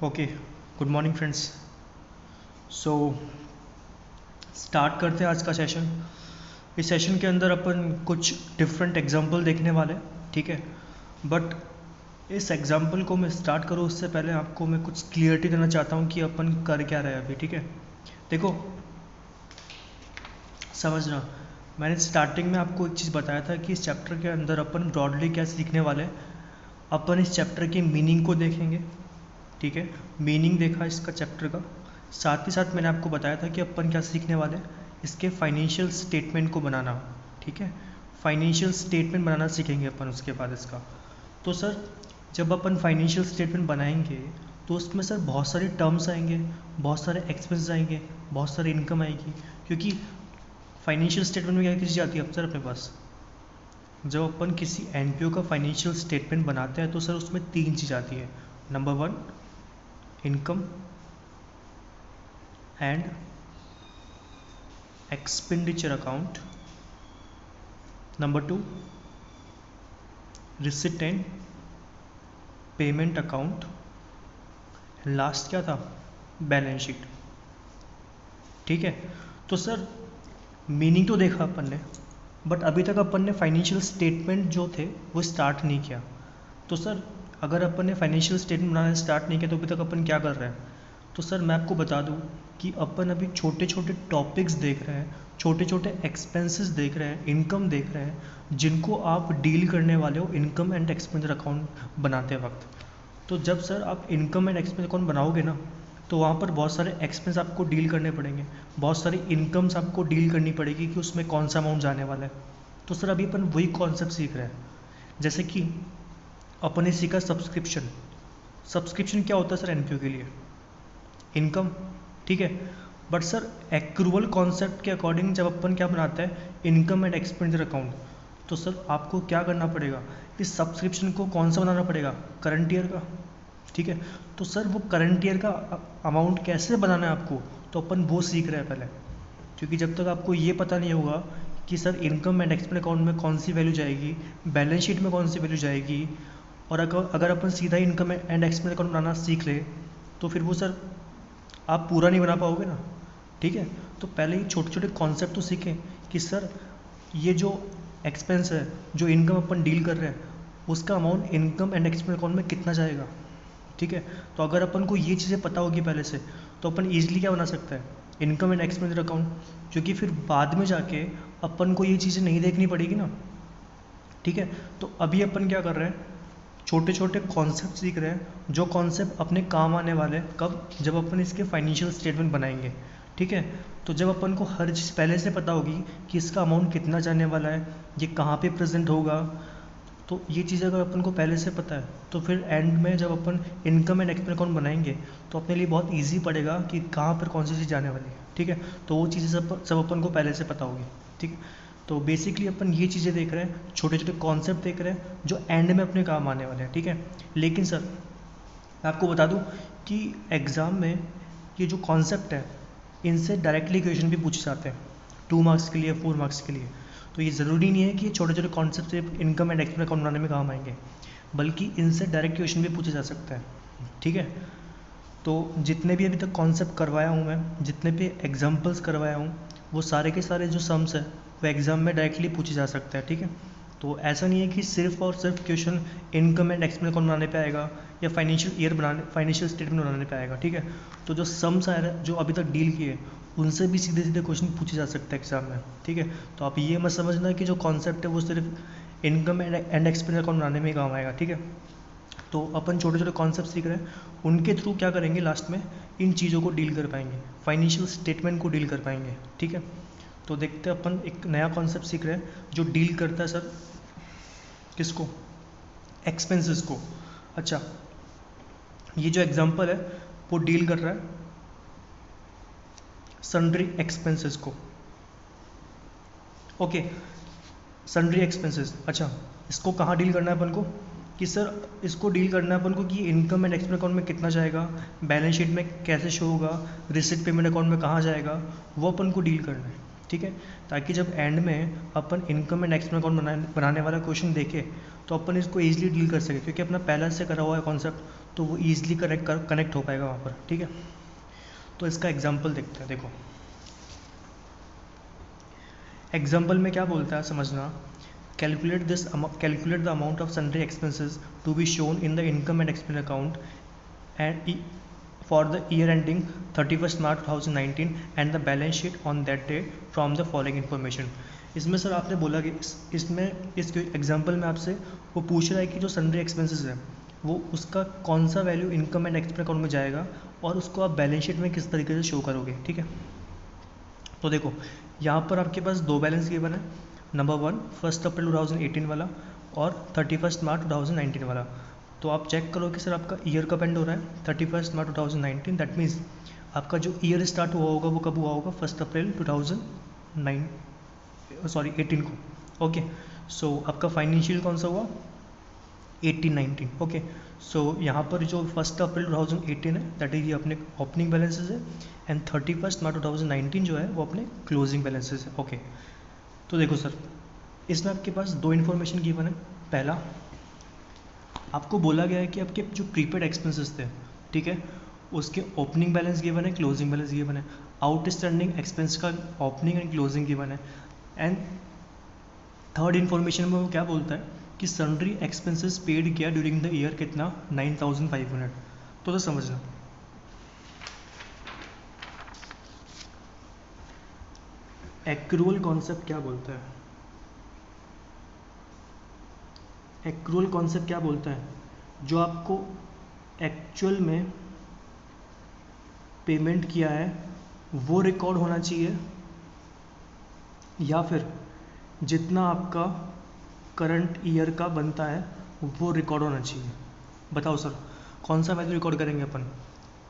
Okay, good morning friends. So start करते हैं आज का सेशन। इस सेशन के अंदर अपन कुछ डिफरेंट एग्जांपल देखने वाले हैं, ठीक है। बट इस एग्जांपल को मैं स्टार्ट करूँ उससे पहले आपको मैं कुछ क्लियरिटी देना चाहता हूँ कि अपन कर क्या रहे हैं अभी, ठीक है। देखो, समझना, मैंने स्टार्टिंग में आपको एक चीज़ बताया था कि इस चैप्टर के अंदर अपन ब्रॉडली क्या सीखने वाले हैं। अपन इस चैप्टर की मीनिंग को देखेंगे, ठीक है। मीनिंग देखा इसका चैप्टर का, साथ ही साथ मैंने आपको बताया था कि अपन क्या सीखने वाले हैं, इसके फाइनेंशियल स्टेटमेंट को बनाना, ठीक है। फाइनेंशियल स्टेटमेंट बनाना सीखेंगे अपन उसके बाद इसका। तो सर, जब अपन फाइनेंशियल स्टेटमेंट बनाएंगे तो उसमें सर बहुत सारे टर्म्स आएंगे, बहुत सारे एक्सपेंस आएंगे, बहुत सारी इनकम आएगी। क्योंकि फाइनेंशियल स्टेटमेंट में क्या चीज़ आती है अब सर अपने पास, जब अपन किसी एनपीओ का फाइनेंशियल स्टेटमेंट बनाते हैं तो सर उसमें 3 चीज़ आती है। Number 1 income and expenditure account, number 2 receipt and payment account, last क्या था, बैलेंस शीट, ठीक है। तो सर मीनिंग तो देखा अपन ने, बट अभी तक अपन ने फाइनेंशियल स्टेटमेंट जो थे वो स्टार्ट नहीं किया। तो सर अगर अपन ने फाइनेंशियल स्टेटमेंट बनाना स्टार्ट नहीं किया तो अभी तक अपन क्या कर रहे हैं। तो सर मैं आपको बता दूं कि अपन अभी छोटे छोटे टॉपिक्स देख रहे हैं, छोटे छोटे एक्सपेंसेस देख रहे हैं, इनकम देख रहे हैं, जिनको आप डील करने वाले हो इनकम एंड एक्सपेंडिचर अकाउंट बनाते वक्त। तो जब सर आप इनकम एंड एक्सपेंस अकाउंट बनाओगे ना, तो वहाँ पर बहुत सारे एक्सपेंस आपको डील करने पड़ेंगे, बहुत सारी इनकम्स आपको डील करनी पड़ेगी कि उसमें कौन सा अमाउंट जाने वाला है। तो सर अभी अपन वही कॉन्सेप्ट सीख रहे हैं। जैसे कि अपन ने सीखा सब्सक्रिप्शन। सब्सक्रिप्शन क्या होता है सर एनपीओ के लिए, इनकम, ठीक है। बट सर एक्रूवल कॉन्सेप्ट के अकॉर्डिंग जब अपन क्या बनाते हैं इनकम एंड एक्सपेंडिचर अकाउंट, तो सर आपको क्या करना पड़ेगा, इस सब्सक्रिप्शन को कौन सा बनाना पड़ेगा, करंट ईयर का, ठीक है। तो सर वो करंट ईयर का अमाउंट कैसे बनाना है आपको, तो अपन वो सीख रहे हैं पहले। क्योंकि जब तक आपको ये पता नहीं होगा कि sir income and expense account में कौन सी वैल्यू जाएगी, बैलेंस शीट में कौन सी वैल्यू जाएगी, और अगर अपन सीधा इनकम एंड एक्सपेंस अकाउंट बनाना सीख ले तो फिर वो सर आप पूरा नहीं बना पाओगे ना, ठीक है। तो पहले ही छोटे छोटे कॉन्सेप्ट तो सीखें कि सर ये जो एक्सपेंस है, जो इनकम अपन डील कर रहे हैं, उसका amount income and expense account में कितना जाएगा, ठीक है। तो अगर अपन को ये चीज़ें पता होगी पहले से तो अपन ईजिली क्या बना सकते हैं, इनकम एंड एक्सपेंडिचर अकाउंट। क्योंकि फिर बाद में जाके अपन को ये चीज़ें नहीं देखनी पड़ेगी ना, ठीक है। तो अभी अपन क्या कर रहे हैं, छोटे छोटे कॉन्सेप्ट सीख रहे हैं, जो कॉन्सेप्ट अपने काम आने वाले हैं कब, जब अपन इसके फाइनेंशियल स्टेटमेंट बनाएंगे, ठीक है। तो जब अपन को हर चीज़ पहले से पता होगी कि इसका अमाउंट कितना जाने वाला है, ये कहाँ पे प्रेजेंट होगा, तो ये चीज़ अगर अपन को पहले से पता है तो फिर एंड में जब अपन इनकम एंड एक्सपेंस अकाउंट बनाएंगे तो अपने लिए बहुत ईजी पड़ेगा कि कहाँ पर कौन सी चीज़ जाने वाली है, ठीक है। तो वो चीज़ें सब अपन को पहले से पता होगी, ठीक है। तो बेसिकली अपन ये चीज़ें देख रहे हैं, छोटे छोटे कॉन्सेप्ट देख रहे हैं जो एंड में अपने काम आने वाले हैं, ठीक है। लेकिन सर मैं आपको बता दूं कि एग्ज़ाम में ये जो कॉन्सेप्ट है इनसे डायरेक्टली क्वेश्चन भी पूछे जाते हैं, 2 मार्क्स के लिए, 4 मार्क्स के लिए। तो ये ज़रूरी नहीं है कि ये छोटे छोटे कॉन्सेप्ट सिर्फ इनकम एंड एक्सपेंस अकाउंट बनाने में काम आएंगे, बल्कि इनसे डायरेक्ट क्वेश्चन भी पूछे जा सकते हैं, ठीक है। तो जितने भी अभी तक कॉन्सेप्ट करवाया हूँ मैं, जितने भी एग्जांपल्स करवाया हूँ, वो सारे के सारे जो सम्स है वो एग्ज़ाम में डायरेक्टली पूछे जा सकते हैं, ठीक है। तो ऐसा नहीं है कि सिर्फ और सिर्फ question income and expense account बनाने पे आएगा या फाइनेंशियल स्टेटमेंट बनाने पे आएगा, ठीक है। तो जो सम्स आए जो अभी तक डील किए उनसे भी सीधे सीधे क्वेश्चन पूछे जा सकते हैं एग्जाम में, ठीक है। तो आप ये मत समझना कि जो कॉन्सेप्ट है वो सिर्फ इनकम एंड एक्सपेंस अकाउंट बनाने में ही काम आएगा, ठीक है। तो अपन छोटे छोटे कॉन्सेप्ट सीख रहे हैं, उनके थ्रू क्या करेंगे लास्ट में इन चीज़ों को डील कर पाएंगे, फाइनेंशियल स्टेटमेंट को डील कर पाएंगे, ठीक है। तो देखते हैं अपन एक नया कॉन्सेप्ट सीख रहे हैं जो डील करता है सर किसको, एक्सपेंसेस को। अच्छा, ये जो एग्जांपल है वो डील कर रहा है सन्ड्री एक्सपेंसेस को, ओके, सन्ड्री एक्सपेंसेस। अच्छा, इसको कहाँ डील करना है अपन को, कि सर इसको डील करना है अपन को कि इनकम एंड एक्सपेंस अकाउंट में कितना जाएगा, बैलेंस शीट में कैसे शो होगा, रिसिट पेमेंट अकाउंट में कहाँ जाएगा, वो अपन को डील करना है, ठीक है, ताकि जब एंड में अपन इनकम एंड एक्सपेंस अकाउंट बनाने वाला क्वेश्चन देखे तो अपन इसको ईजिली डील कर सके, क्योंकि अपना पहले से करा हुआ है कॉन्सेप्ट, तो वो ईजिली कनेक्ट हो पाएगा वहाँ पर। ठीक है, तो इसका एग्जाम्पल देखते हैं। देखो एग्जाम्पल में क्या बोलता है समझना, calculate the amount of sundry expenses to be shown in the income and expense account and for the year ending 31st March 2019 and the balance sheet on that day from the following information। इसमें sir आपने बोला कि इसमें इस example में आपसे वो पूछ रहा है कि जो सन्ड्री एक्सपेंसेस है वो उसका कौन सा value income and expense account में जाएगा और उसको आप बैलेंस शीट में किस तरीके से शो करोगे। ठीक है, तो देखो यहाँ पर आपके पास दो बैलेंस गिवन है, नंबर 1 1 अप्रैल 2018 वाला और 31 मार्च 2019 वाला। तो आप चेक करो कि सर आपका ईयर कब एंड हो रहा है, 31 मार्च 2019। दैट मीन्स आपका जो ईयर स्टार्ट हुआ होगा वो कब हुआ होगा, 1 अप्रैल 2018 को। ओके, सो आपका फाइनेंशियल कौन सा हुआ, 18-19। ओके, सो यहाँ पर जो 1 अप्रैल 2018 है दैट इज ये अपने ओपनिंग बैलेंसेज है एंड 31 मार्च 2019 जो है वो अपने क्लोजिंग बैलेंसेज है। ओके, तो देखो सर इसमें आपके पास दो इन्फॉर्मेशन गिवन है। पहला आपको बोला गया है कि आपके जो प्रीपेड एक्सपेंसेस थे, ठीक है, उसके ओपनिंग बैलेंस गिवन है, क्लोजिंग बैलेंस गिवन है, आउटस्टैंडिंग एक्सपेंस का ओपनिंग एंड क्लोजिंग गिवन है। एंड थर्ड इन्फॉर्मेशन में वो क्या बोलता है कि सन्ड्री एक्सपेंसेस पेड किया ड्यूरिंग द ईयर कितना, 9500। तो समझना एक्रूअल कॉन्सेप्ट क्या बोलता है, एक्रूअल कॉन्सेप्ट क्या बोलता है, जो आपको एक्चुअल में पेमेंट किया है वो रिकॉर्ड होना चाहिए या फिर जितना आपका करंट ईयर का बनता है वो रिकॉर्ड होना चाहिए। बताओ सर कौन सा वैल्यू रिकॉर्ड करेंगे अपन,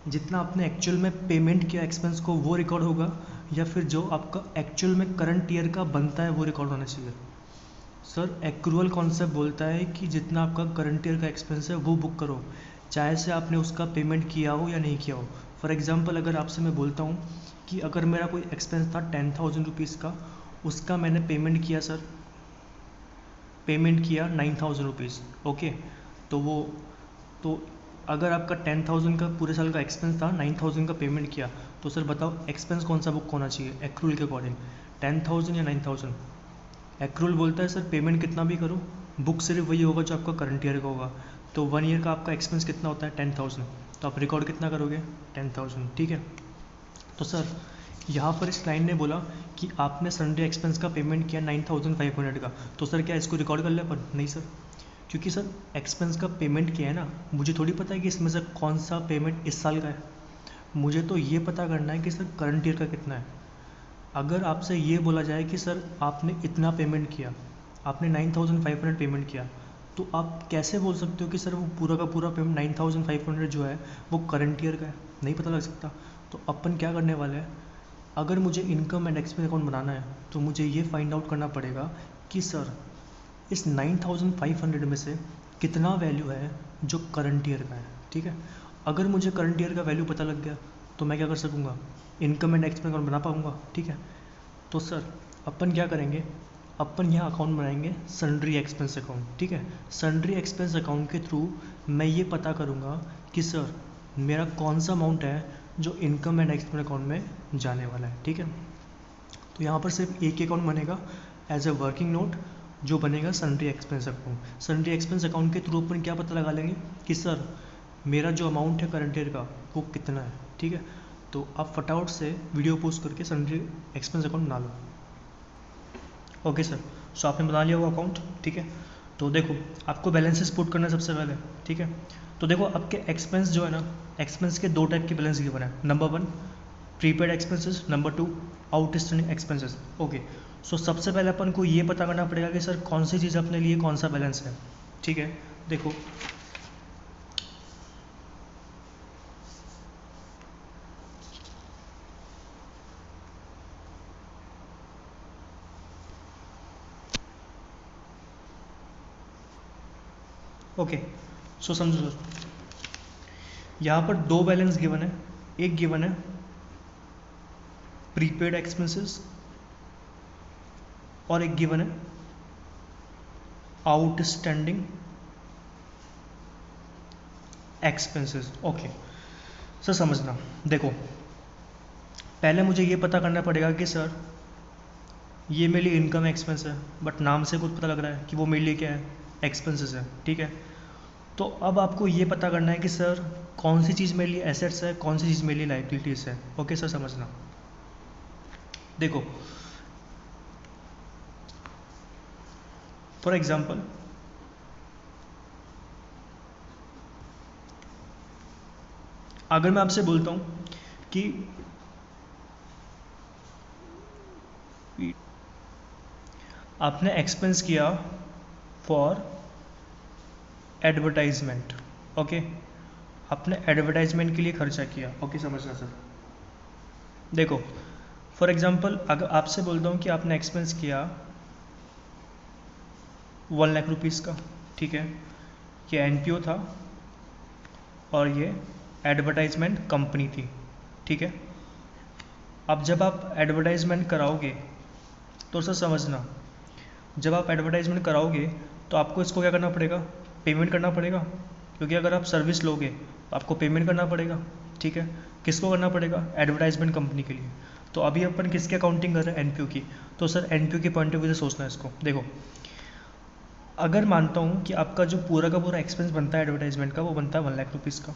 जितना आपने एक्चुअल में पेमेंट किया एक्सपेंस को वो रिकॉर्ड होगा या फिर जो आपका एक्चुअल में करंट ईयर का बनता है वो रिकॉर्ड होना चाहिए। सर एक्रूअल कॉन्सेप्ट बोलता है कि जितना आपका करंट ईयर का एक्सपेंस है वो बुक करो, चाहे से आपने उसका पेमेंट किया हो या नहीं किया हो। फॉर एग्जांपल अगर आपसे मैं बोलता हूँ कि अगर मेरा कोई एक्सपेंस था 10,000 रुपीज़ का, उसका मैंने पेमेंट किया सर, पेमेंट किया 9,000 रुपीज़। ओके, तो अगर आपका 10,000 का पूरे साल का एक्सपेंस था, 9,000 का पेमेंट किया, तो सर बताओ एक्सपेंस कौन सा बुक होना चाहिए एक्रूअल के अकॉर्डिंग, 10,000 या 9,000। एक्रूअल बोलता है सर पेमेंट कितना भी करो, बुक सिर्फ वही होगा जो आपका करंट ईयर का होगा। तो 1 ईयर का आपका एक्सपेंस कितना होता है, 10,000, तो आप रिकॉर्ड कितना करोगे, 10,000। ठीक है, तो सर यहाँ पर इस क्लाइंट ने बोला कि आपने सन्ड्री एक्सपेंस का पेमेंट किया 9,500 का, तो सर क्या इसको रिकॉर्ड कर ले अपन, नहीं सर, क्योंकि सर एक्सपेंस का पेमेंट किया है ना, मुझे थोड़ी पता है कि इसमें से कौन सा पेमेंट इस साल का है, मुझे तो ये पता करना है कि सर करंट ईयर का कितना है। अगर आपसे ये बोला जाए कि सर आपने इतना पेमेंट किया, आपने 9,500 पेमेंट किया, तो आप कैसे बोल सकते हो कि सर वो पूरा का पूरा पेमेंट 9,500 जो है वो करंट ईयर का है, नहीं पता लग सकता। तो अपन क्या करने वाले हैं, अगर मुझे इनकम एंड एक्सपेंस अकाउंट बनाना है तो मुझे ये फाइंड आउट करना पड़ेगा कि सर इस 9,500 में से कितना वैल्यू है जो करंट ईयर का है। ठीक है, अगर मुझे करंट ईयर का वैल्यू पता लग गया तो मैं क्या कर सकूँगा, इनकम एंड एक्सपेंस अकाउंट बना पाऊँगा। ठीक है, तो सर अपन क्या करेंगे, अपन यहाँ अकाउंट बनाएंगे सन्ड्री एक्सपेंस अकाउंट। ठीक है, सन्ड्री एक्सपेंस अकाउंट के थ्रू मैं ये पता करूँगा कि सर मेरा कौन सा अमाउंट है जो इनकम एंड एक्सपेंस अकाउंट में जाने वाला है। ठीक है, तो यहाँ पर सिर्फ एक अकाउंट बनेगा एज ए वर्किंग नोट जो बनेगा sundry expense account. Sundry expense account के थ्रू अपन क्या पता लगा लेंगे कि सर मेरा जो अमाउंट है करंट ईयर का वो कितना है। ठीक है, तो आप फटाफट से वीडियो पोस्ट करके सन्ड्री एक्सपेंस अकाउंट बना लो। ओके सर, सो आपने बना लिया वो अकाउंट। ठीक है, तो देखो आपको बैलेंसेस पुट करना है सबसे पहले। ठीक है, तो देखो आपके एक्सपेंस जो है ना, एक्सपेंस के दो टाइप के बैलेंस गिवन है, number 1 prepaid expenses, number 2 outstanding expenses. Okay, so सबसे पहले अपन को ये पता करना पड़ेगा कि सर कौन सी चीज़ अपने लिए कौन सा बैलेंस है। ठीक है, देखो ओके, सो समझो सर यहाँ पर दो बैलेंस गिवन है, एक गिवन है प्रीपेड एक्सपेंसेस और एक गिवन है आउटस्टैंडिंग एक्सपेंसेस। ओके सर, समझना, देखो पहले मुझे ये पता करना पड़ेगा कि सर ये मेरे लिए इनकम एक्सपेंस है, बट नाम से कुछ पता लग रहा है कि वो मेरे लिए क्या है, एक्सपेंसेस है, ठीक है। तो अब आपको ये पता करना है कि सर कौन सी चीज़ मेरे लिए एसेट्स है, कौन सी चीज़ मेरे लिए लाइबिलिटीज़ है। ओके सर, समझना, देखो फॉर एग्जांपल अगर मैं आपसे बोलता हूँ कि आपने एक्सपेंस किया फॉर एडवर्टाइजमेंट, ओके, आपने एडवर्टाइजमेंट के लिए खर्चा किया। ओके समझना सर, देखो फॉर एग्जांपल अगर आपसे बोलता हूँ कि आपने एक्सपेंस किया 1 लाख रुपीज़ का, ठीक है, ये एनपीओ था और ये एडवर्टाइजमेंट कंपनी थी, ठीक है। अब जब आप एडवर्टाइजमेंट कराओगे तो सर समझना, जब आप एडवर्टाइजमेंट कराओगे तो आपको इसको क्या करना पड़ेगा, पेमेंट करना पड़ेगा, क्योंकि अगर आप सर्विस लोगे तो आपको पेमेंट करना पड़ेगा, ठीक है। किसको करना पड़ेगा, एडवर्टाइजमेंट कंपनी के लिए। तो अभी अपन किसकी अकाउंटिंग कर रहे हैं, एनपीओ की। तो सर एनपीओ के पॉइंट ऑफ व्यू से सोचना है इसको। देखो अगर मानता हूँ कि आपका जो पूरा का पूरा एक्सपेंस बनता है एडवर्टाइजमेंट का, वो बनता है 1 लाख रुपीज़ का,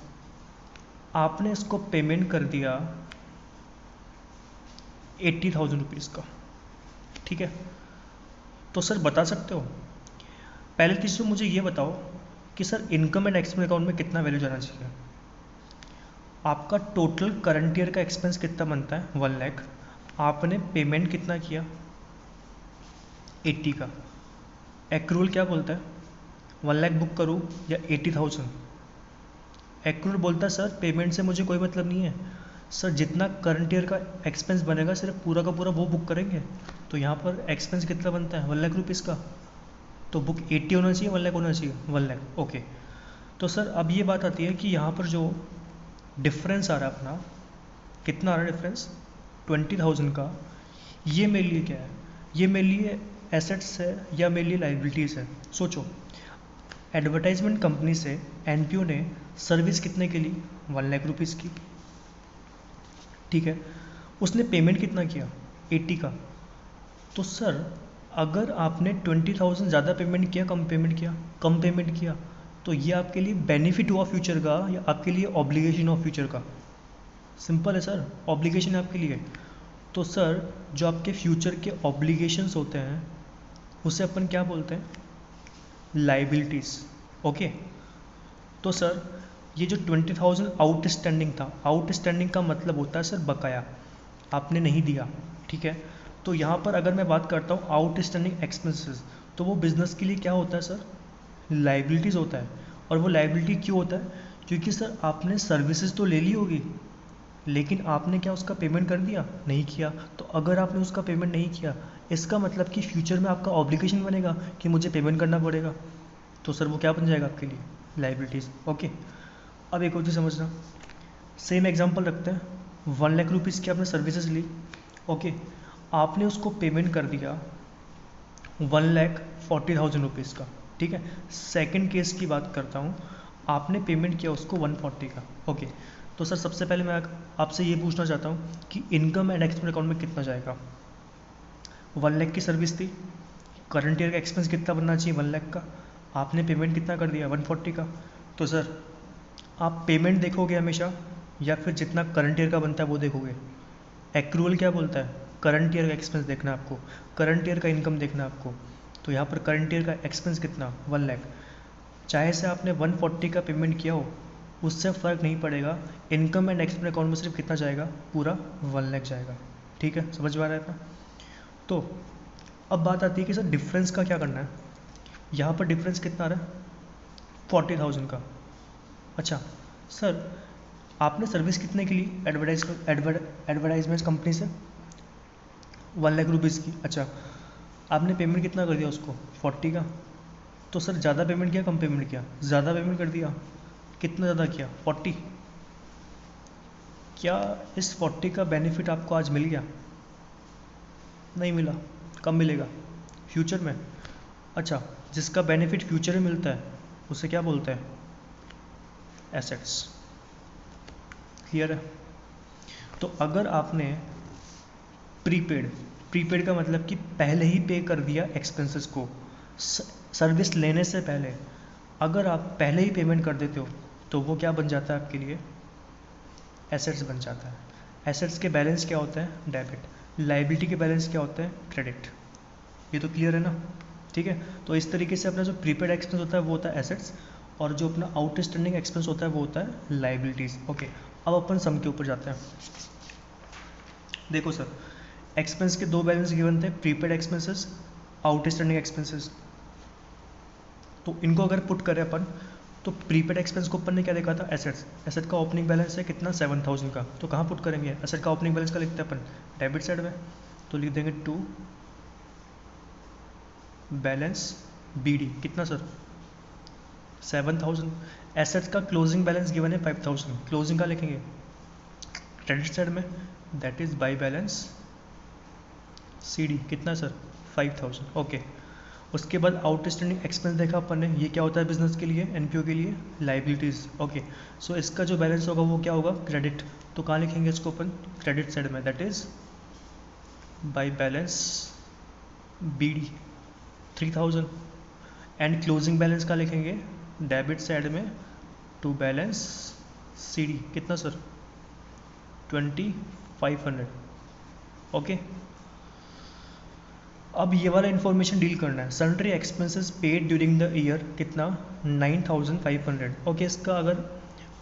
आपने इसको पेमेंट कर दिया 80,000 रुपीज़ का, ठीक है। तो सर बता सकते हो, पहले चीज़ तो मुझे ये बताओ कि sir income and expense account में कितना वैल्यू जाना चाहिए। आपका टोटल करंट ईयर का एक्सपेंस कितना बनता है, 1 लाख, आपने पेमेंट कितना किया, 80 का। एक्रूल क्या बोलता है, 1 लाख बुक करूँ या 80,000। एक्रूल बोलता है सर पेमेंट से मुझे कोई मतलब नहीं है, सर जितना करंट ईयर का एक्सपेंस बनेगा सिर्फ पूरा का पूरा वो बुक करेंगे। तो यहाँ पर एक्सपेंस कितना बनता है, 1 लाख रुपीज़ का, तो बुक 80 होना चाहिए, 1 लाख होना चाहिए, 1 लाख। ओके, तो सर अब ये बात आती है कि यहाँ पर जो डिफरेंस आ रहा है अपना, कितना आ रहा है डिफरेंस, 20,000 का, ये मेरे लिए क्या है, ये मेरे लिए एसेट्स है या मेरे लिए लाइबिलिटीज़ है। सोचो एडवर्टाइजमेंट कंपनी से एनपीओ ने सर्विस कितने के ली, 1 लाख रुपीज़ की, ठीक है। उसने पेमेंट कितना किया, 80 का। तो सर अगर आपने 20,000 ज़्यादा पेमेंट किया, कम पेमेंट किया, कम पेमेंट किया, तो ये आपके लिए बेनिफिट हुआ फ्यूचर का या आपके लिए ऑब्लिगेशन हुआ फ्यूचर का। सिंपल है सर, ऑब्लिगेशन है आपके लिए। तो सर जो आपके फ्यूचर के ऑब्लिगेशंस होते हैं उसे अपन क्या बोलते हैं, लाइबिलिटीज़। ओके, तो सर ये जो 20,000 आउटस्टैंडिंग था, आउटस्टैंडिंग का मतलब होता है सर बकाया, आपने नहीं दिया, ठीक है। तो यहाँ पर अगर मैं बात करता हूँ आउटस्टैंडिंग एक्सपेंसेस, तो वो बिज़नेस के लिए क्या होता है सर, लाइबिलिटीज़ होता है। और वो लाइबिलिटी क्यों होता है, क्योंकि सर आपने सर्विसेज तो ले ली होगी, लेकिन आपने क्या उसका पेमेंट कर दिया, नहीं किया। तो अगर आपने उसका पेमेंट नहीं किया, इसका मतलब कि फ्यूचर में आपका ऑब्लिगेशन बनेगा कि मुझे पेमेंट करना पड़ेगा। तो सर वो क्या बन जाएगा आपके लिए, लाइबिलिटीज़। ओके, अब एक और चीज़ समझना, सेम एग्जांपल रखते हैं, 1 लाख रुपीज़ की आपने सर्विसेज ली, ओके, आपने उसको पेमेंट कर दिया 1,40,000 रुपीज़ का, ठीक है। सेकंड केस की बात करता हूँ, आपने पेमेंट किया उसको 140 का, ओके। तो सर सबसे पहले मैं आपसे ये पूछना चाहता हूँ कि इनकम एंड एक्सपेंस अकाउंट में कितना जाएगा। 1 लाख की सर्विस थी, करंट ईयर का एक्सपेंस कितना बनना चाहिए, 1 लाख का, आपने पेमेंट कितना कर दिया, 140 का। तो सर आप पेमेंट देखोगे हमेशा या फिर जितना करंट ईयर का बनता है वो देखोगे। एक्रूअल क्या बोलता है, करंट ईयर का एक्सपेंस देखना है आपको, करंट ईयर का इनकम देखना है आपको। तो यहाँ पर करंट ईयर का एक्सपेंस कितना, 1 लाख, चाहे से आपने 140 का पेमेंट किया हो, उससे फ़र्क नहीं पड़ेगा, इनकम एंड एक्सपेंस अकाउंट में सिर्फ कितना जाएगा, पूरा 1 लाख जाएगा, ठीक है, समझ में आ रहा है था। तो अब बात आती है कि सर डिफरेंस का क्या करना है। यहाँ पर डिफरेंस कितना आ रहा है, 40,000 का। अच्छा सर आपने सर्विस कितने के लिए एडवर्टाइजमेंट कंपनी से, 1 लाख रुपीज़ की। अच्छा आपने पेमेंट कितना कर दिया उसको, 40 का। तो सर ज़्यादा पेमेंट किया, कम पेमेंट किया, ज़्यादा पेमेंट कर दिया, कितना ज़्यादा किया, 40। क्या इस 40 का बेनिफिट आपको आज मिल गया, नहीं मिला, कब मिलेगा, फ्यूचर में। अच्छा, जिसका बेनिफिट फ्यूचर में मिलता है उसे क्या बोलते हैं? एसेट्स। क्लियर है? तो अगर आपने प्रीपेड, प्रीपेड का मतलब कि पहले ही पे कर दिया एक्सपेंसेस को, सर्विस लेने से पहले अगर आप पहले ही पेमेंट कर देते हो तो वो क्या बन जाता है आपके लिए? एसेट्स बन जाता है। एसेट्स के बैलेंस क्या होता है? डेबिट। लाइबिलिटी के बैलेंस क्या होता है? क्रेडिट। ये तो क्लियर है ना? ठीक है, तो इस तरीके से अपना जो प्रीपेड एक्सपेंस होता है वो होता है एसेट्स, और जो अपना आउटस्टैंडिंग एक्सपेंस होता है वो होता है लाइबिलिटीज़। ओके, अब अपन सम के ऊपर जाते हैं। देखो सर, एक्सपेंस के दो बैलेंस गिवन थे, प्रीपेड एक्सपेंसेस, आउटस्टैंडिंग एक्सपेंसेस। तो इनको अगर पुट करें अपन, तो प्रीपेड एक्सपेंस को अपन ने क्या देखा था? एसेट्स। एसेट का ओपनिंग बैलेंस है कितना? 7000 का। तो कहाँ पुट करेंगे? एसेट का ओपनिंग बैलेंस का लिखते हैं अपन डेबिट साइड में, तो लिख देंगे टू बैलेंस बी डी। कितना सर? 7000। एसेट्स का क्लोजिंग बैलेंस गिवन है 5000, क्लोजिंग का लिखेंगे क्रेडिट साइड में, that is by balance C D. कितना सर? 5000। ओके, उसके बाद आउटस्टैंडिंग एक्सपेंस देखा अपन ने, ये क्या होता है बिजनेस के लिए? एनपीओ के लिए लाइबिलिटीज़। ओके, सो इसका जो बैलेंस होगा वो क्या होगा? क्रेडिट। तो कहाँ लिखेंगे इसको अपन? क्रेडिट साइड में, that is by balance B D 3000। And closing balance का लिखेंगे डेबिट साइड में टू बैलेंस सी डी। कितना सर? 2500। ओके, अब ये वाला इन्फॉर्मेशन डील करना है। Sundry expenses paid during the year कितना? 9500। ओके, इसका अगर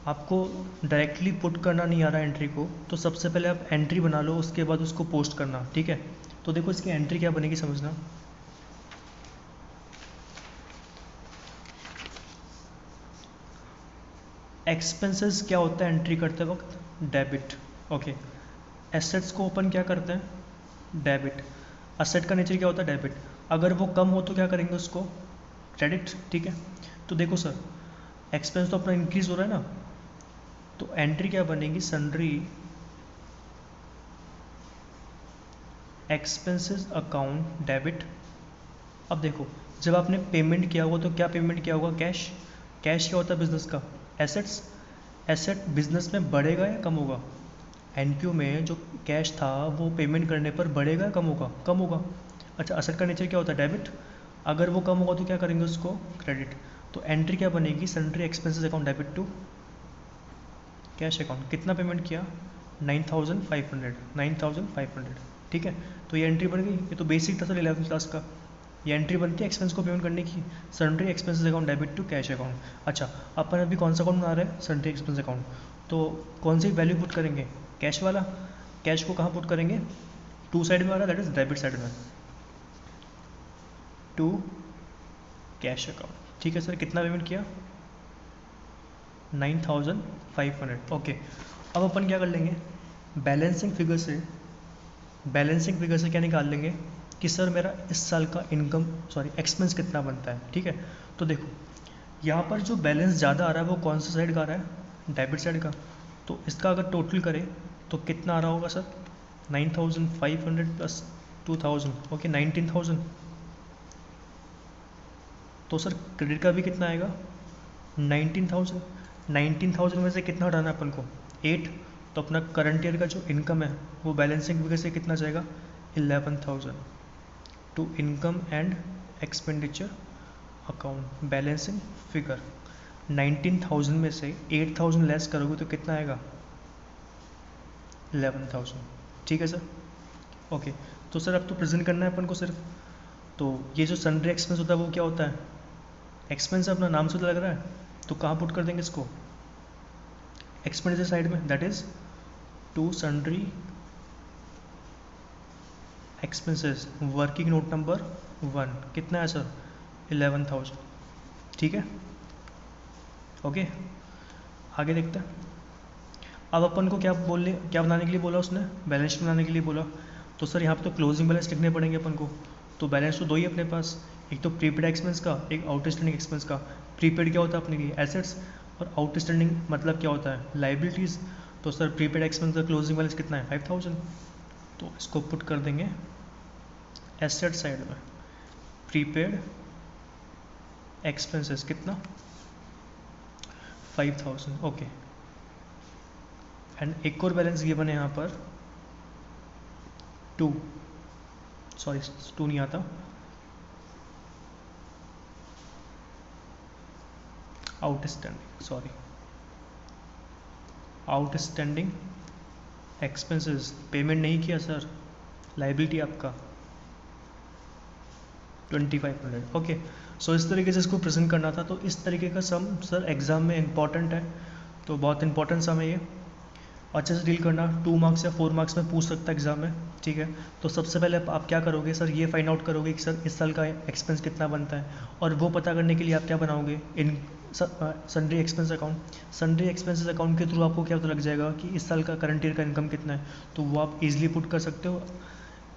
आपको डायरेक्टली पुट करना नहीं आ रहा एंट्री को, तो सबसे पहले आप एंट्री बना लो, उसके बाद उसको पोस्ट करना। ठीक है, तो देखो इसकी एंट्री क्या बनेगी समझना। एक्सपेंसेस क्या होता है एंट्री करते वक्त? डेबिट। ओके, एसेट्स को अपन क्या करते हैं? डेबिट। असेट का नेचर क्या होता है? डेबिट। अगर वो कम हो तो क्या करेंगे उसको? क्रेडिट। ठीक है, तो देखो सर, एक्सपेंस तो अपना इंक्रीज हो रहा है ना, तो एंट्री क्या बनेगी? Sundry expenses account debit. अब देखो, जब आपने पेमेंट किया होगा तो क्या पेमेंट किया होगा? कैश। कैश क्या होता है बिजनेस का? एसेट्स। एसेट बिजनेस में बढ़ेगा या कम होगा? एनपीओ में जो कैश था वो पेमेंट करने पर बढ़ेगा या कम होगा? कम होगा। अच्छा, असेट का नेचर क्या होता है? डेबिट। अगर वो कम होगा तो क्या करेंगे उसको? क्रेडिट। तो एंट्री क्या बनेगी? Sundry expenses account debit to cash account. कितना पेमेंट किया? 9500। 9500। ठीक है, तो ये एंट्री बन गई। ये तो बेसिक था सर 11th क्लास का। ये एंट्री बनती है एक्सपेंस को पेमेंट करने की, sundry expenses account debit to cash account. अच्छा, अपन अभी कौन सा अकाउंट बना रहे हैं? Sundry expense account. तो कौन सी वैल्यू पुट करेंगे? कैश वाला। कैश को कहाँ पुट करेंगे? टू साइड में आ रहा है, दैट इज डेबिट साइड में, टू कैश अकाउंट। ठीक है सर, कितना पेमेंट किया? 9500। ओके, अब अपन क्या कर लेंगे? बैलेंसिंग फिगर से, बैलेंसिंग फिगर से क्या निकाल लेंगे कि सर मेरा इस साल का इनकम सॉरी एक्सपेंस कितना बनता है। ठीक है, तो देखो यहाँ पर जो बैलेंस ज़्यादा आ रहा है वो कौन सा साइड का आ रहा है? डेबिट साइड का। तो इसका अगर टोटल करें तो कितना आ रहा होगा सर? 9500 प्लस 2000। ओके, 19000। तो सर क्रेडिट का भी कितना आएगा? 19000। 19000 में से कितना हटाना है अपन को? 8। तो अपना करंट ईयर का जो इनकम है वो बैलेंसिंग फिगर से कितना जाएगा? 11000 to income and expenditure account balancing figure. 19000 में से 8000 लेस करोगे तो कितना आएगा? 11000। ठीक है सर। ओके, तो सर अब तो प्रेजेंट करना है अपन को सिर्फ। तो ये जो सन्ड्री एक्सपेंस होता है वो क्या होता है? एक्सपेंस अपना नाम से तो लग रहा है, तो कहाँ पुट कर देंगे इसको? एक्सपेंडिचर साइड में, that is to sundry expenses working note number 1। कितना है सर? 11000। ठीक है, ओके, आगे देखते हैं। अब अपन को क्या बनाने के लिए बोला उसने? बैलेंस शीट बनाने के लिए बोला। तो सर यहाँ पे तो क्लोजिंग बैलेंस लिखने पड़ेंगे अपन को। तो बैलेंस तो दो ही अपने पास, एक तो प्रीपेड एक्सपेंस का, एक आउटस्टैंडिंग एक्सपेंस का। प्रीपेड क्या होता है अपने लिए? एसेट्स, और आउटस्टैंडिंग मतलब क्या होता है? लाइबिलिटीज़। तो सर प्रीपेड एक्सपेंस का क्लोजिंग बैलेंस कितना है? 5000। तो इसको पुट कर देंगे एसेट साइड में, प्रीपेड एक्सपेंसेस कितना 5000 ओके। एंड एक और बैलेंस गिवन है यहाँ पर 2 सॉरी 2 नहीं आता, आउटस्टैंडिंग एक्सपेंसेस पेमेंट नहीं किया सर, लाइबिलिटी आपका 2500 ओके। सो इस तरीके से इसको प्रेजेंट करना था। तो इस तरीके का सम सर एग्ज़ाम में इंपॉर्टेंट है, तो बहुत इंपॉर्टेंट सम है ये, अच्छे से डील करना। 2 मार्क्स या 4 मार्क्स में पूछ सकता है एग्जाम में, ठीक है। तो सबसे पहले आप क्या करोगे सर, ये फाइंड आउट करोगे कि सर इस साल का एक्सपेंस कितना बनता है, और वो पता करने के लिए आप क्या बनाओगे, इन sundry expense account. Sundry expenses account के थ्रू आपको क्या पता लग जाएगा कि इस साल का करंट ईयर का इनकम कितना है, तो वो आप इजीली पुट कर सकते हो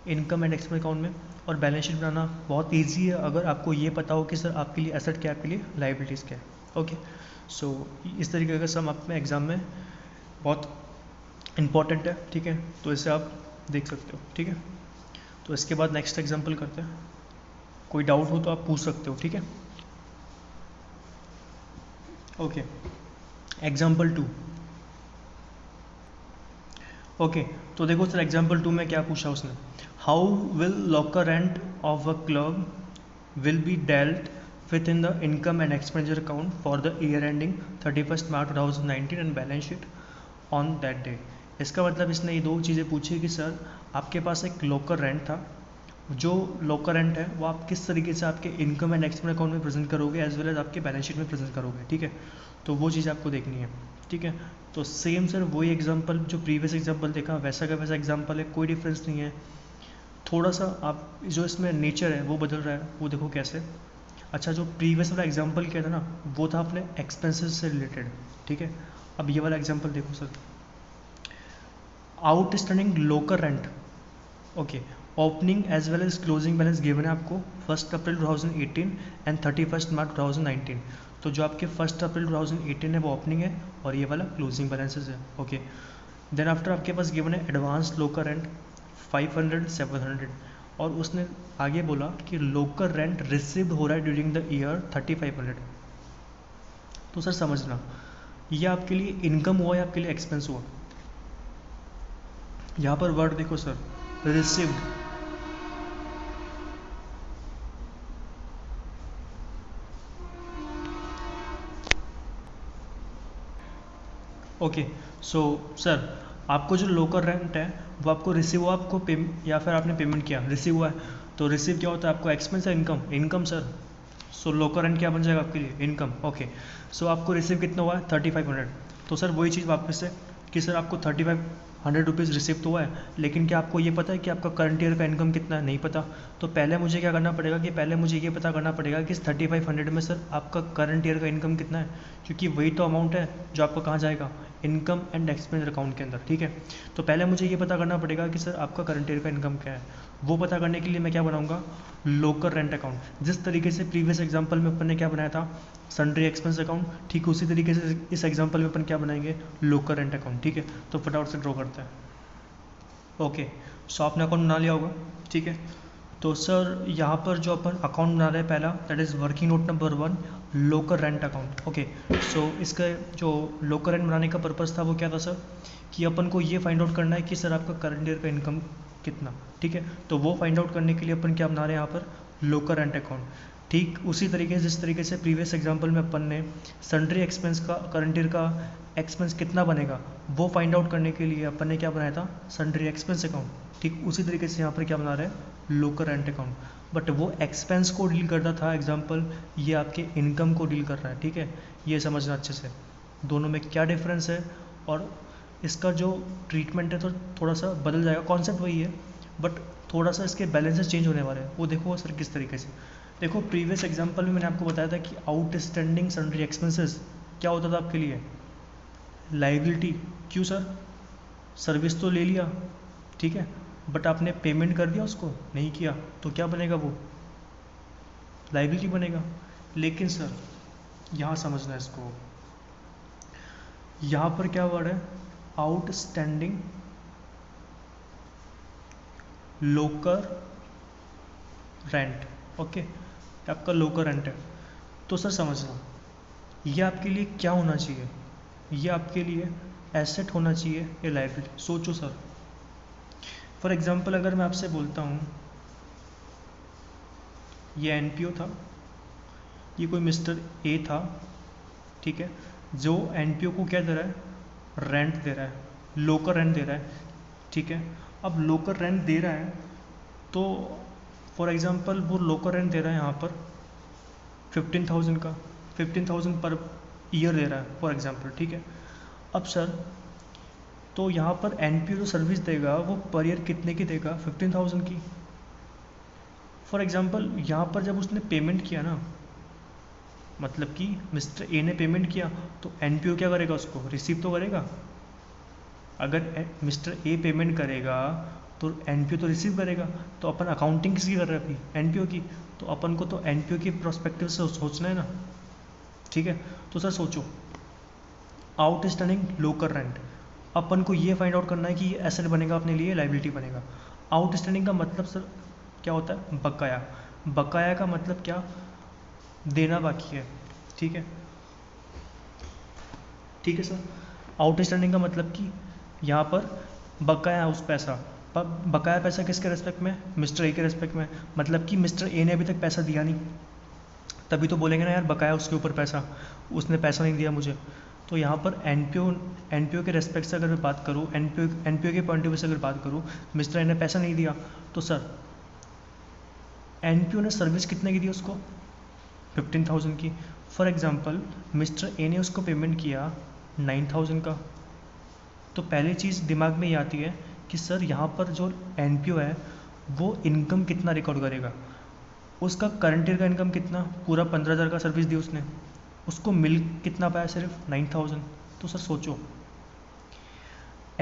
इनकम एंड एक्सपेंस अकाउंट में। और बैलेंस शीट बनाना बहुत ईजी है अगर आपको ये पता हो कि सर आपके लिए एसेट क्या है, आपके लिए लाइबिलिटीज़ क्या है। ओके, सो इस तरीके का सम आप में एग्ज़ाम में बहुत इम्पॉर्टेंट है, ठीक है। तो इसे आप देख सकते हो, ठीक है। तो इसके बाद नेक्स्ट एग्जांपल करते हैं, कोई डाउट हो तो आप पूछ सकते हो, ठीक है। Okay, example 2। ओके, तो देखो सर एग्जांपल 2 में क्या पूछा उसने, how will locker rent of a club will be dealt with in the income and expenditure account for the year ending 31 March 2019 and balance sheet on that day. इसका मतलब इसने ये दो चीज़ें पूछी कि सर आपके पास एक लोकर रेंट था, जो लोकर रेंट है वो आप किस तरीके से आपके इनकम एंड एक्सपेंस अकाउंट में प्रेजेंट करोगे एज वेल एज आपके बैलेंस शीट में प्रेजेंट करोगे, ठीक है। तो वो चीज़ आपको देखनी है, ठीक है। तो सेम सर वही एग्जांपल जो प्रीवियस एग्जांपल देखा वैसा का वैसा एग्जांपल है, कोई डिफरेंस नहीं है। थोड़ा सा आप जो इसमें नेचर है वो बदल रहा है, वो देखो कैसे। अच्छा, जो प्रीवियस वाला एग्जांपल किया था ना वो था अपने एक्सपेंसेस से रिलेटेड, ठीक है। अब ये वाला एग्जांपल देखो sir, outstanding locker rent, okay, opening as well as closing balance given है आपको 1 अप्रैल 2018 एंड 31 मार्च 2019। तो जो आपके 1 अप्रैल 2018 है वो ओपनिंग है और ये वाला क्लोजिंग बैलेंसेज है, ओके। देन आफ्टर आपके पास गिवन है एडवांस लोकर रेंट 500 700, और उसने आगे बोला कि लोकर रेंट रिसीव्ड हो रहा है ड्यूरिंग द ईयर 3500। तो सर समझना, ये आपके लिए इनकम हुआ या आपके लिए एक्सपेंस हुआ। यहाँ पर वर्ड देखो sir, received, okay. So sir आपको जो लोकर रेंट है वो आपको रिसीव हुआ, आपको या फिर आपने पेमेंट किया, रिसीव हुआ है। तो रिसीव क्या होता है, आपको एक्सपेंस है इनकम, इनकम सर। सो लोकर रेंट क्या बन जाएगा आपके लिए, इनकम, ओके। सो आपको रिसीव कितना हुआ है 3500। तो सर वही चीज़ वापस से कि सर आपको 3500 रुपीज़ रिसीव तो हुआ है, लेकिन क्या आपको ये पता है कि आपका करंट ईयर का इनकम कितना है, नहीं पता। तो पहले मुझे क्या करना पड़ेगा कि पहले मुझे ये पता करना पड़ेगा कि इस 3500 में सर आपका करंट ईयर का इनकम कितना है, क्योंकि वही तो अमाउंट है जो आपका कहाँ जाएगा, इनकम एंड एक्सपेंस अकाउंट के अंदर, ठीक है। तो पहले मुझे ये पता करना पड़ेगा कि सर आपका करंट ईयर का इनकम क्या है। वो पता करने के लिए मैं क्या बनाऊंगा, लोकर रेंट अकाउंट। जिस तरीके से प्रीवियस एग्जांपल में अपन ने क्या बनाया था, सन्ड्री एक्सपेंस अकाउंट, ठीक उसी तरीके से इस एग्जांपल में अपन क्या बनाएंगे, लोकर रेंट अकाउंट, ठीक है। तो फटाफट से ड्रॉ करते हैं। ओके, सो आपने अकाउंट बना लिया होगा, ठीक है। तो सर यहाँ पर जो अपन अकाउंट बना रहे हैं पहला, that is working note number 1, locker rent account, okay. So इसका जो लोकर रेंट बनाने का पर्पज़ था वो क्या था सर, कि अपन को ये फाइंड आउट करना है कि सर आपका करंट ईयर का इनकम कितना, ठीक है। तो वो फाइंड आउट करने के लिए अपन क्या बना रहे हैं यहाँ पर, लोकर रेंट अकाउंट। ठीक उसी तरीके से जिस तरीके से प्रीवियस एग्जांपल में अपन ने सन्ड्री एक्सपेंस का करंट ईयर का एक्सपेंस कितना बनेगा वो फाइंड आउट करने के लिए अपन ने क्या बनाया था, सन्ड्री एक्सपेंस अकाउंट। ठीक उसी तरीके से यहाँ पर क्या बना रहे हैं, लोकर रेंट अकाउंट। बट वो एक्सपेंस को डील करता था एग्जांपल, ये आपके इनकम को डील कर रहा है, ठीक है। ये समझना अच्छे से दोनों में क्या डिफरेंस है, और इसका जो ट्रीटमेंट है तो थोड़ा सा बदल जाएगा, कॉन्सेप्ट वही है बट थोड़ा सा इसके बैलेंसेस चेंज होने वाले हैं। वो देखो सर किस तरीके से, देखो प्रीवियस एग्जांपल में मैंने आपको बताया था कि आउटस्टैंडिंग सन्ड्री एक्सपेंसेस क्या होता था आपके लिए, लाइबिलिटी। क्यों सर, सर्विस तो ले लिया, ठीक है, बट आपने पेमेंट कर दिया उसको, नहीं किया, तो क्या बनेगा, वो लाइबिलिटी बनेगा। लेकिन सर यहाँ समझना इसको, यहाँ पर क्या वर्ड है, आउटस्टैंडिंग लोकर रेंट, ओके। आपका लोकर रेंट है। तो सर समझना, ये आपके लिए क्या होना चाहिए, ये आपके लिए एसेट होना चाहिए या लायबिलिटी? सोचो सर। फॉर एग्जांपल अगर मैं आपसे बोलता हूँ ये एनपीओ था, ये कोई मिस्टर ए था, ठीक है, जो एनपीओ को क्या दे रहा है, रेंट दे रहा है, लोकर रेंट दे रहा है, ठीक है। अब लोकर रेंट दे रहा है तो फॉर एग्जांपल वो लोकर रेंट दे रहा है यहाँ पर 15,000 का, 15,000 पर ईयर दे रहा है फॉर एग्जांपल, ठीक है। अब सर तो यहाँ पर एनपीओ जो सर्विस देगा वो पर ईयर कितने की देगा, 15,000 की। फॉर एग्जांपल यहाँ पर जब उसने पेमेंट किया ना, मतलब कि मिस्टर ए ने पेमेंट किया, तो एनपीओ क्या करेगा, उसको रिसीव तो करेगा। अगर मिस्टर ए पेमेंट करेगा तो एनपीओ तो रिसीव करेगा। तो अपन अकाउंटिंग किसकी कर रहे हैं अभी, एनपीओ की। तो अपन को तो एनपीओ के प्रोस्पेक्टिव से सोचना है ना, ठीक है। तो सर सोचो, आउटस्टैंडिंग लोकर रेंट, अपन को ये फाइंड आउट करना है कि ये एसेट बनेगा अपने लिए, लाइबिलिटी बनेगा। आउटस्टैंडिंग का मतलब सर क्या होता है, बकाया। बकाया का मतलब क्या, देना बाकी है, ठीक है, ठीक है सर। आउटस्टैंडिंग का मतलब कि यहाँ पर बकाया उस पैसा, बकाया पैसा किसके रेस्पेक्ट में, मिस्टर ए के रेस्पेक्ट में। मतलब कि मिस्टर ए ने अभी तक पैसा दिया नहीं, तभी तो बोलेंगे ना यार बकाया उसके ऊपर पैसा, उसने पैसा नहीं दिया मुझे। तो यहाँ पर एनपीओ के रेस्पेक्ट से अगर मैं बात करूँ, एनपीओ के पॉइंट ऑफ व्यू से अगर बात करूँ, मिस्टर ए ने पैसा नहीं दिया, तो सर एनपीओ ने सर्विस कितने की दी उसको, 15,000 की। फॉर एग्जांपल मिस्टर ए ने उसको पेमेंट किया 9,000 का। तो पहली चीज़ दिमाग में ये आती है कि सर यहाँ पर जो एनपीओ है वो इनकम कितना रिकॉर्ड करेगा, उसका करंट ईयर का इनकम कितना, पूरा 15,000 का सर्विस दी उसने, उसको मिल कितना पाया, सिर्फ 9,000। तो सर सोचो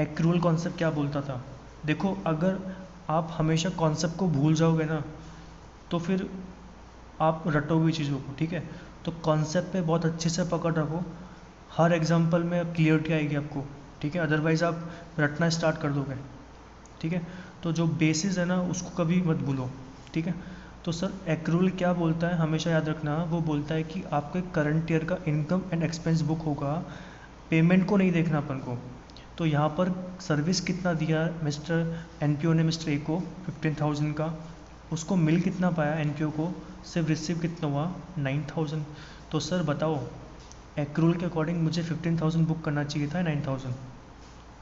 एक्रूअल कॉन्सेप्ट क्या बोलता था। देखो अगर आप हमेशा कॉन्सेप्ट को भूल जाओगे ना तो फिर आप रटोगे चीज़ों को, ठीक है। तो कॉन्सेप्ट पे बहुत अच्छे से पकड़ रखो, हर एग्जांपल में क्लियरिटी आएगी आपको, ठीक है। अदरवाइज़ आप रटना स्टार्ट कर दोगे, ठीक है। तो जो बेसिस है ना उसको कभी मत भूलो, ठीक है। तो सर एक्रूअल क्या बोलता है, हमेशा याद रखना, वो बोलता है कि आपके करंट ईयर का इनकम एंड एक्सपेंस बुक होगा, पेमेंट को नहीं देखना अपन को। तो यहाँ पर सर्विस कितना दिया मिस्टर एनपीओ ने मिस्टर ए को, 15,000 का, उसको मिल कितना पाया एनपीओ को, सिर्फ रिसीव कितना हुआ, 9,000। तो सर बताओ एक्रूअल के अकॉर्डिंग मुझे 15,000 बुक करना चाहिए था, 9,000,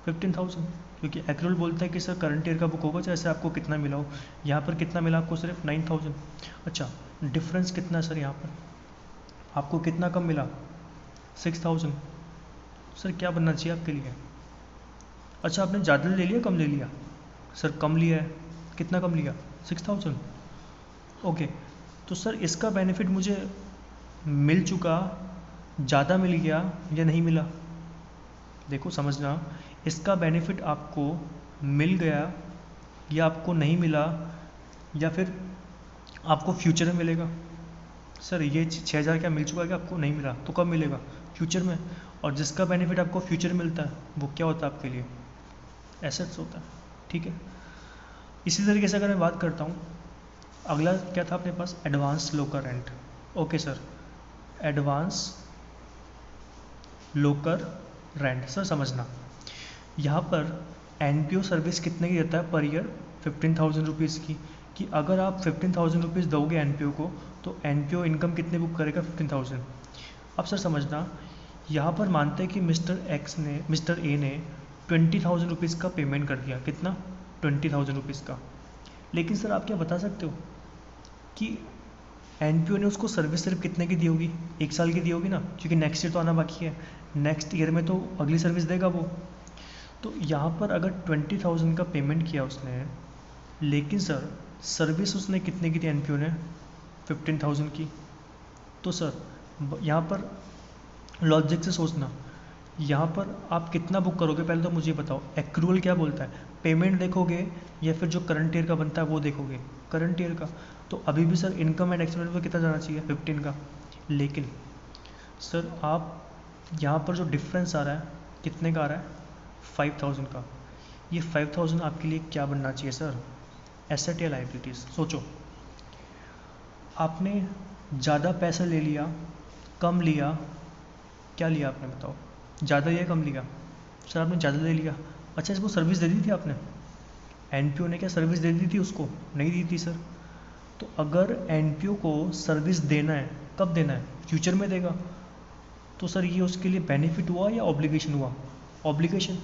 15,000, क्योंकि एक्रूअल बोलता है कि सर करंट ईयर का बुक होगा जैसे आपको कितना मिला हो। यहाँ पर कितना मिला आपको, सिर्फ 9,000। अच्छा डिफरेंस कितना है सर, यहाँ पर आपको कितना कम मिला, 6,000। सर क्या बनना चाहिए आपके लिए, अच्छा आपने ज़्यादा ले लिया कम ले लिया, सर कम लिया है, कितना कम लिया, 6,000। ओके, तो सर इसका बेनिफिट मुझे मिल चुका, ज़्यादा मिल गया या नहीं मिला। देखो समझना, इसका बेनिफिट आपको मिल गया या आपको नहीं मिला, या फिर आपको फ्यूचर में मिलेगा। सर ये 6,000 क्या मिल चुका है, क्या आपको नहीं मिला, तो कब मिलेगा, फ्यूचर में। और जिसका बेनिफिट आपको फ्यूचर मिलता है वो क्या होता है आपके लिए, एसेट्स होता है, ठीक है। इसी तरीके से अगर मैं बात करता हूँ, अगला क्या था अपने पास, एडवांस लोकर रेंट। ओके सर, एडवांस लोकर रेंट, सर समझना, यहाँ पर एनपीओ सर्विस कितने की देता है पर ईयर, 15,000 रुपीज़ की, कि अगर आप 15,000 रुपीज़ दोगे एनपीओ को तो एनपीओ इनकम कितने बुक करेगा, 15,000। अब सर समझना, यहाँ पर मानते हैं कि मिस्टर ए ने 20,000 रुपीज़ का पेमेंट कर दिया, कितना, 20,000 रुपीज़ का। लेकिन सर आप क्या बता सकते हो कि एनपीओ ने उसको सर्विस सिर्फ कितने की दी होगी, 1 साल की दी होगी ना, क्योंकि नेक्स्ट ईयर तो आना बाकी है, नेक्स्ट ईयर में तो अगली सर्विस देगा वो। तो यहाँ पर अगर 20,000 का पेमेंट किया उसने, लेकिन सर सर्विस उसने कितने की दी एनपीओ ने, 15,000 की। तो सर यहाँ पर लॉजिक से सोचना, यहाँ पर आप कितना बुक करोगे, पहले तो मुझे बताओ एक्रूअल क्या बोलता है, पेमेंट देखोगे या फिर जो करंट ईयर का बनता है वो देखोगे, करंट ईयर का। तो अभी भी सर इनकम एंड एक्सपेंस में कितना जाना चाहिए, 15 का। लेकिन सर आप यहाँ पर जो डिफरेंस आ रहा है कितने का आ रहा है, 5,000 का। ये 5,000 आपके लिए क्या बनना चाहिए सर, एसेट या लाइबिलिटीज़। सोचो आपने ज़्यादा पैसा ले लिया, कम लिया, क्या लिया आपने बताओ? ज़्यादा लिया कम लिया? सर आपने ज़्यादा ले लिया। अच्छा, इसको सर्विस दे दी थी आपने? एनपीओ ने क्या सर्विस दे दी थी उसको? नहीं दी थी सर। तो अगर एनपीओ को सर्विस देना है, कब देना है? फ्यूचर में देगा। तो सर ये उसके लिए बेनिफिट हुआ या ऑब्लिगेशन हुआ? ऑब्लिगेशन,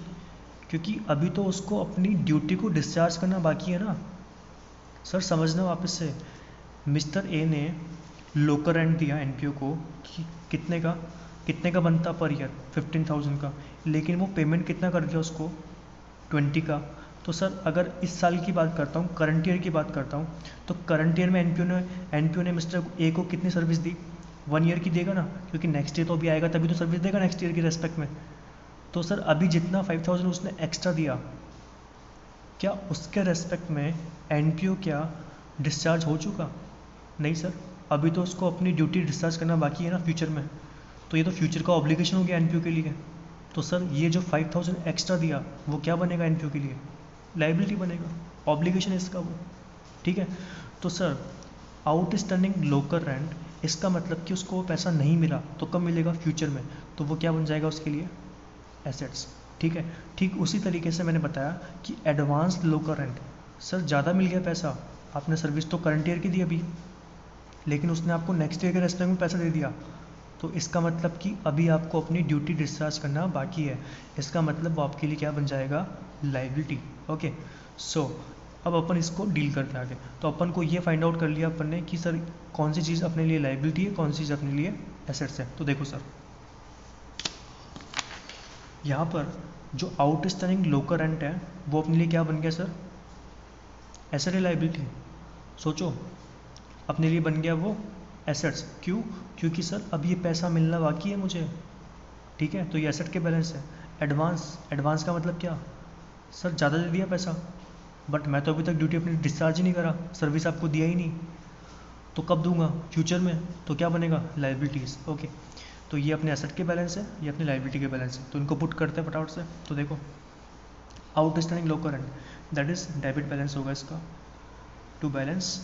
क्योंकि अभी तो उसको अपनी ड्यूटी को डिस्चार्ज करना बाकी है ना। सर समझना वापस से, मिस्टर ए ने लोकर रेंट दिया एनपीओ को कि कितने का बनता पर ईयर? 15,000 का। लेकिन वो पेमेंट कितना कर दिया उसको? 20 का। तो सर अगर इस साल की बात करता हूँ, करंट ईयर की बात करता हूँ, तो करंट ईयर में एनपीओ ने मिस्टर ए को कितनी सर्विस दी? 1 ईयर की देगा ना, क्योंकि नेक्स्ट ईयर तो अभी आएगा, तभी तो सर्विस देगा नेक्स्ट ईयर की रेस्पेक्ट में। तो सर अभी जितना 5,000 उसने एक्स्ट्रा दिया, क्या उसके रेस्पेक्ट में एनपीओ क्या डिस्चार्ज हो चुका? नहीं सर, अभी तो उसको अपनी ड्यूटी डिस्चार्ज करना बाकी है ना फ्यूचर में। तो ये तो फ्यूचर का ऑब्लिगेशन हो गया एनपीओ के लिए। तो सर ये जो 5,000 एक्स्ट्रा दिया वो क्या बनेगा एनपीओ के लिए? लाइबिलिटी बनेगा, ऑब्लिगेशन है इसका वो। ठीक है। तो सर आउटस्टैंडिंग लोकर रेंट, इसका मतलब कि उसको वो पैसा नहीं मिला तो कब मिलेगा? फ्यूचर में। तो वो क्या बन जाएगा उसके लिए? एसेट्स। ठीक है। ठीक उसी तरीके से मैंने बताया कि एडवांस लोकर रेंट, सर ज़्यादा मिल गया पैसा, आपने सर्विस तो करंट ईयर की दी अभी, लेकिन उसने आपको नेक्स्ट ईयर के रेस्पेक्ट में पैसा दे दिया। तो इसका मतलब कि अभी आपको अपनी ड्यूटी डिस्चार्ज करना बाकी है। इसका मतलब वो आपके लिए क्या बन जाएगा? लाइबिलिटी। ओके। सो अब अपन इसको डील करते हैं आगे। तो अपन को ये फाइंड आउट कर लिया अपन ने कि सर कौन सी चीज़ अपने लिए लाइबिलिटी है, कौन सी चीज़ अपने लिए एसेट्स है। तो देखो सर, यहाँ पर जो आउटस्टैंडिंग लोकर रेंट है वो अपने लिए क्या बन गया सर? एसेट है, लाइबिलिटी? सोचो, अपने लिए बन गया वो एसेट्स। क्यों? क्योंकि सर अब ये पैसा मिलना बाकी है मुझे। ठीक है, तो ये एसेट के बैलेंस है। एडवांस का मतलब क्या? सर ज़्यादा दे दिया पैसा, बट मैं तो अभी तक ड्यूटी अपनी डिस्चार्ज ही नहीं करा, सर्विस आपको दिया ही नहीं, तो कब दूंगा? फ्यूचर में। तो क्या बनेगा? लाइबिलिटीज़। ओके। तो ये अपने एसेट के बैलेंस है, ये अपनी लाइबिलिटी के बैलेंस है। तो इनको पुट करते हैं फटाफट से। तो देखो, outstanding locker rent that is debit balance होगा इसका, टू बैलेंस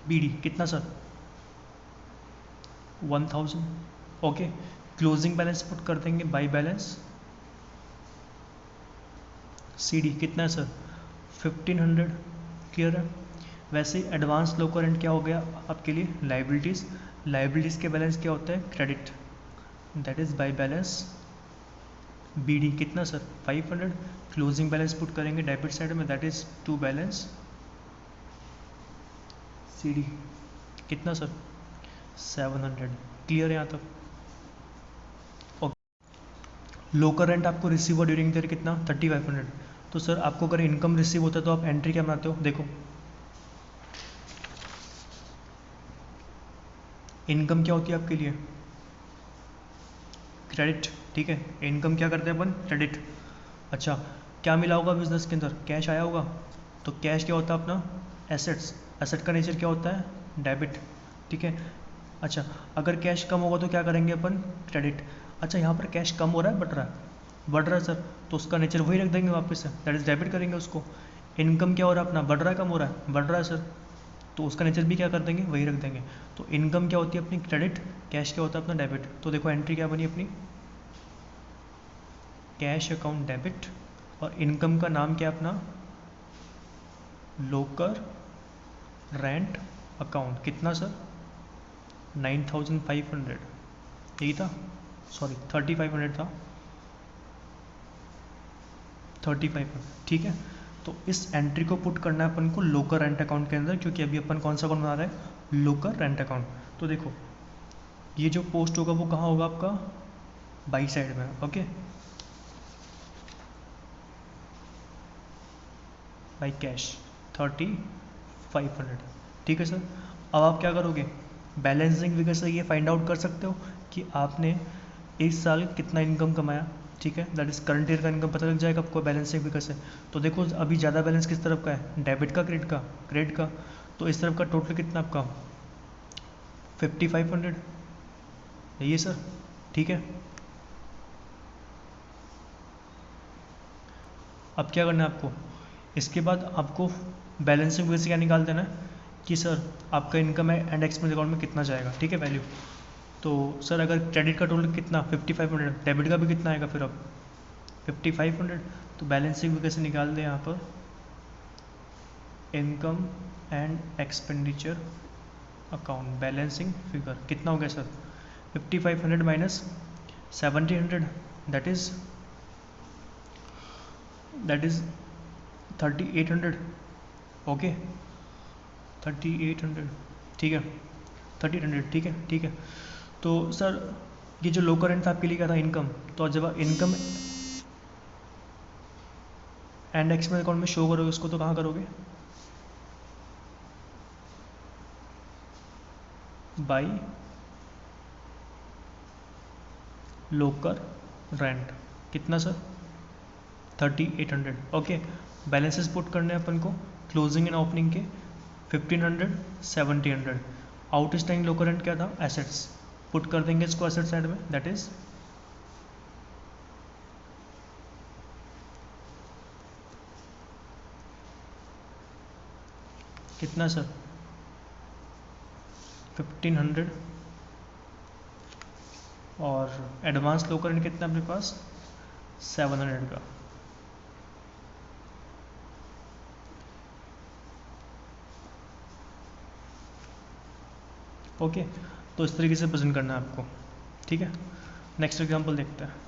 बीडी कितना sir? 1,000। Okay. Closing balance put कर देंगे बाई बैलेंस सीडी कितना है सर? 1,500। क्लियर है? वैसे एडवांस लो करंट क्या हो गया आपके लिए? लाइबिलिटीज़ के बैलेंस क्या होता है? Credit, that is by balance BD कितना सर? 500। क्लोजिंग बैलेंस पुट करेंगे डेबिट साइड में, that is to balance CD कितना सर? 700। क्लियर है यहाँ तक? लोकर रेंट आपको रिसीव हुआ ड्यूरिंग द ईयर कितना? 3,500। तो सर आपको अगर इनकम रिसीव होता है तो आप एंट्री क्या बनाते हो? देखो, इनकम क्या होती है आपके लिए? क्रेडिट। ठीक है, इनकम क्या करते हैं अपन? क्रेडिट। अच्छा, क्या मिला होगा बिजनेस के अंदर? कैश आया होगा। तो कैश क्या होता है अपना? एसेट्स। एसेट का नेचर क्या होता है? डेबिट। ठीक है। अच्छा, अगर कैश कम होगा तो क्या करेंगे अपन? क्रेडिट। अच्छा, यहाँ पर कैश कम हो रहा है, बढ़ रहा है? बढ़ रहा है सर, तो उसका नेचर वही रख देंगे वापस से, दैट इज डेबिट करेंगे उसको। इनकम क्या हो रहा है अपना? बढ़ रहा है कम हो रहा है? बढ़ रहा है सर, तो उसका नेचर भी क्या कर देंगे? वही रख देंगे। तो इनकम क्या होती है अपनी? क्रेडिट। कैश क्या होता है अपना? डेबिट। तो देखो एंट्री क्या बनी अपनी? Cash account debit. और इनकम का नाम क्या है अपना? लोकर रेंट अकाउंट। कितना सर? 9,500। यही था, सॉरी 3,500 था, 3,500। ठीक है। तो इस एंट्री को पुट करना है अपन को लोकर रेंट अकाउंट के अंदर, क्योंकि अभी अपन कौन सा अकाउंट बना रहे हैं? लोकर रेंट अकाउंट। तो देखो, ये जो पोस्ट होगा वो कहाँ होगा आपका? बाई साइड में। Okay, by cash 3,500। ठीक है सर। अब आप क्या करोगे? बैलेंसिंग फिगर से ये फाइंड आउट कर सकते हो कि आपने इस साल कितना इनकम कमाया। ठीक है, दैट इज़ करंट ईयर का इनकम पता लग जाएगा आपको बैलेंसिंग फिगर से। तो देखो अभी ज़्यादा बैलेंस किस तरफ का है? डेबिट का, क्रेडिट का? क्रेडिट का। तो इस तरफ का टोटल कितना आपका? 5,500। यही है सर। ठीक है। अब क्या करना है आपको? इसके बाद आपको बैलेंसिंग फिगर से क्या निकाल देना है? कि सर आपका इनकम है एंड एक्सपेंस अकाउंट में कितना जाएगा, ठीक है, वैल्यू। तो सर अगर क्रेडिट का टोटल कितना 5500, डेबिट का भी कितना आएगा फिर अब 5500, तो बैलेंसिंग भी कैसे निकाल दें यहाँ पर, income and expenditure account balancing figure कितना हो गया sir 5500 minus 1700, that is 3800। Okay 3800, ठीक है 3800, ठीक है ठीक है। तो सर ये जो लो करंट था आपके लिए क्या था, इनकम। तो जब आप इनकम एंड एक्सपेंस अकाउंट में शो करोगे उसको, तो कहाँ करोगे, बाई लोकर रेंट, कितना सर 3800। ओके बैलेंसेस पुट करने हैं अपन को, क्लोजिंग एंड ओपनिंग के 1500 1700। आउटस्टैंडिंग लोकर रेंट क्या था, एसेट्स, पुट कर देंगे इसको एसेट साइड में, दैट इज कितना सर 1500, और एडवांस लोकर रेंट कितना अपने पास 700 का। ओके तो इस तरीके से प्रेजेंट करना है आपको, ठीक है। नेक्स्ट एग्जांपल देखते हैं।